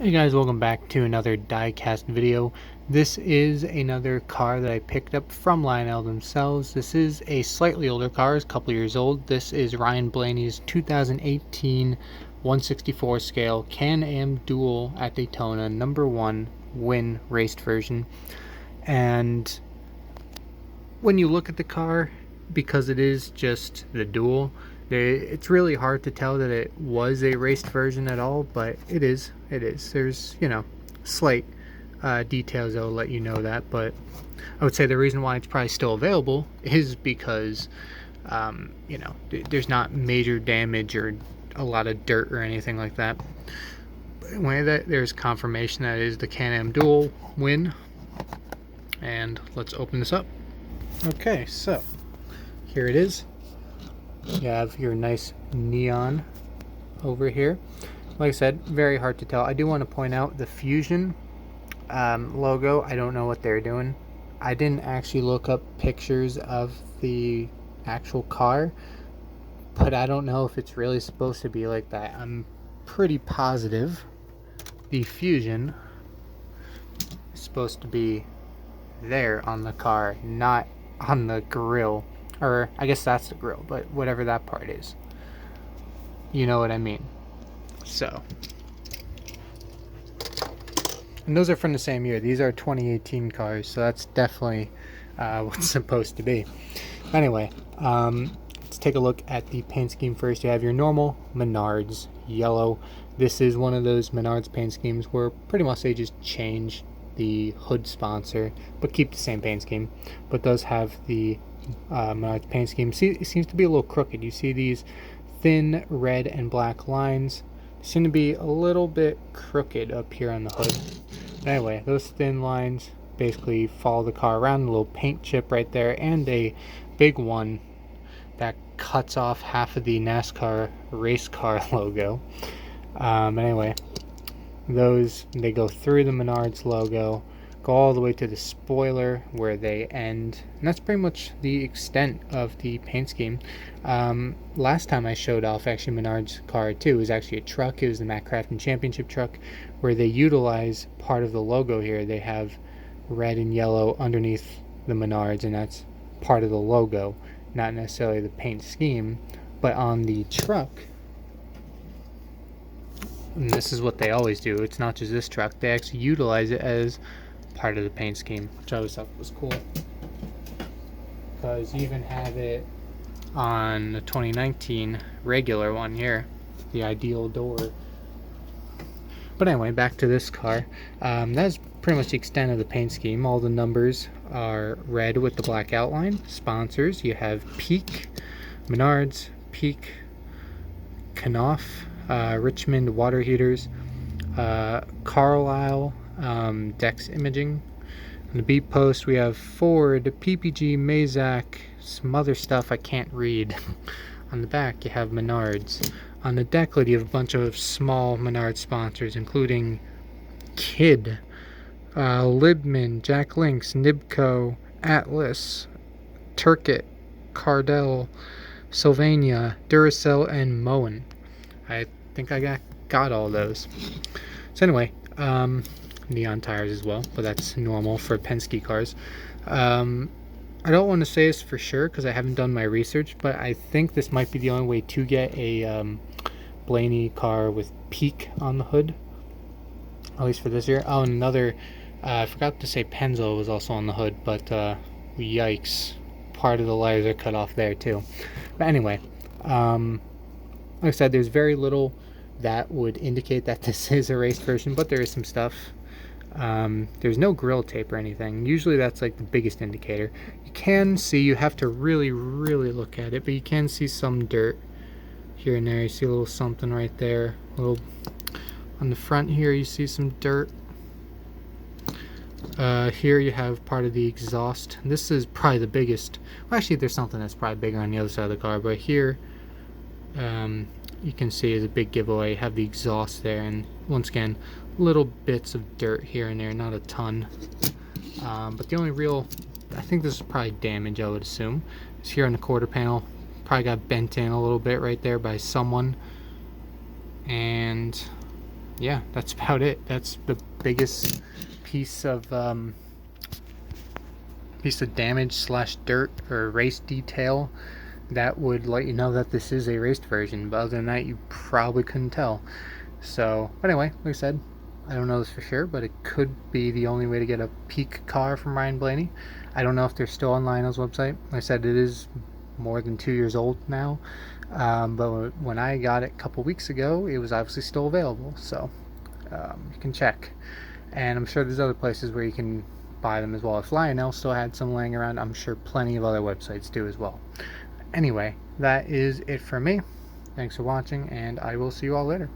Hey guys, welcome back to another Diecast video. This is another car that I picked up from Lionel themselves. This is a slightly older car, it's a couple years old. This is Ryan Blaney's 2018 164 scale Can-Am Duel at Daytona, #1 win raced version. And when you look at the car, because it is just the Duel, it's really hard to tell that it was a raced version at all, but it is. There's, slight details that will let you know that, but I would say the reason why it's probably still available is because, there's not major damage or a lot of dirt or anything like that. But anyway, there's confirmation that it is the Can-Am Duel win, and let's open this up. Okay, so here it is. You have your nice neon over here. Like I said, very hard to tell. I do want to point out the Fusion logo. I don't know what they're doing. I didn't actually look up pictures of the actual car, but I don't know if it's really supposed to be like that. I'm pretty positive the Fusion is supposed to be there on the car, not on the grill. Or I guess that's the grill, but whatever that part is, you know what I mean. So, and those are from the same year. These are 2018 cars, so that's definitely what's supposed to be. Anyway, let's take a look at the paint scheme first. You have your normal Menards yellow. This is one of those Menards paint schemes where pretty much they just change the hood sponsor, but keep the same paint scheme. But does have the Menards paint scheme. See, it seems to be a little crooked. You see these thin red and black lines seem to be a little bit crooked up here on the hood. Anyway, those thin lines basically follow the car around. A little paint chip right there, and a big one that cuts off half of the NASCAR race car logo. Anyway, those, they go through the Menards logo, go all the way to the spoiler where they end, and that's pretty much the extent of the paint scheme. Last time I showed off actually Menards car too, it was actually a truck. It was the Matt Crafton Championship truck, where they utilize part of the logo here. They have red and yellow underneath the Menards, and that's part of the logo, not necessarily the paint scheme. But on the truck, and this is what they always do, it's not just this truck, they actually utilize it as part of the paint scheme, which I always thought was cool, because you even have it on the 2019 regular one here, the ideal door. But anyway, back to this car. That's pretty much the extent of the paint scheme. All the numbers are red with the black outline. Sponsors, you have Peak, Menards, Peak, Knauf, Richmond Water Heaters, Carlisle, Dex Imaging. On the beat post we have Ford, PPG, Mazak, some other stuff I can't read. On the back you have Menards. On the deck lid you have a bunch of small Menards sponsors, including Kid, Libman, Jack Links, Nibco, Atlas, Turkit, Cardell, Sylvania, Duracell, and Moen. I think I got all those. So anyway, neon tires as well, but that's normal for Penske cars. I don't want to say this for sure because I haven't done my research, but I think this might be the only way to get a Blaney car with Peak on the hood, at least for this year. Oh, and another, I forgot to say Penzo was also on the hood, but yikes, part of the lighters are cut off there too. But anyway, like I said, there's very little that would indicate that this is a race version, but there is some stuff. There's no grill tape or anything. Usually that's like the biggest indicator. You can see, you have to really look at it, but you can see some dirt here and there. You see a little something right there, a little on the front here. You see some dirt. Here you have part of the exhaust. This is probably the biggest. Well, actually there's something that's probably bigger on the other side of the car, but here you can see is a big giveaway. You have the exhaust there, and once again little bits of dirt here and there, not a ton. But the only real, I think this is probably damage, I would assume, is here on the quarter panel. Probably got bent in a little bit right there by someone. And yeah, that's about it. That's the biggest piece of damage slash dirt or race detail that would let you know that this is a raced version, but other than that you probably couldn't tell. So anyway, like I said, I don't know this for sure, but it could be the only way to get a peak car from Ryan Blaney. I don't know if they're still on Lionel's website. Like I said, it is more than 2 years old now, but when I got it a couple weeks ago, it was obviously still available, so you can check. And I'm sure there's other places where you can buy them as well. If Lionel still had some laying around, I'm sure plenty of other websites do as well. Anyway, that is it for me. Thanks for watching, and I will see you all later.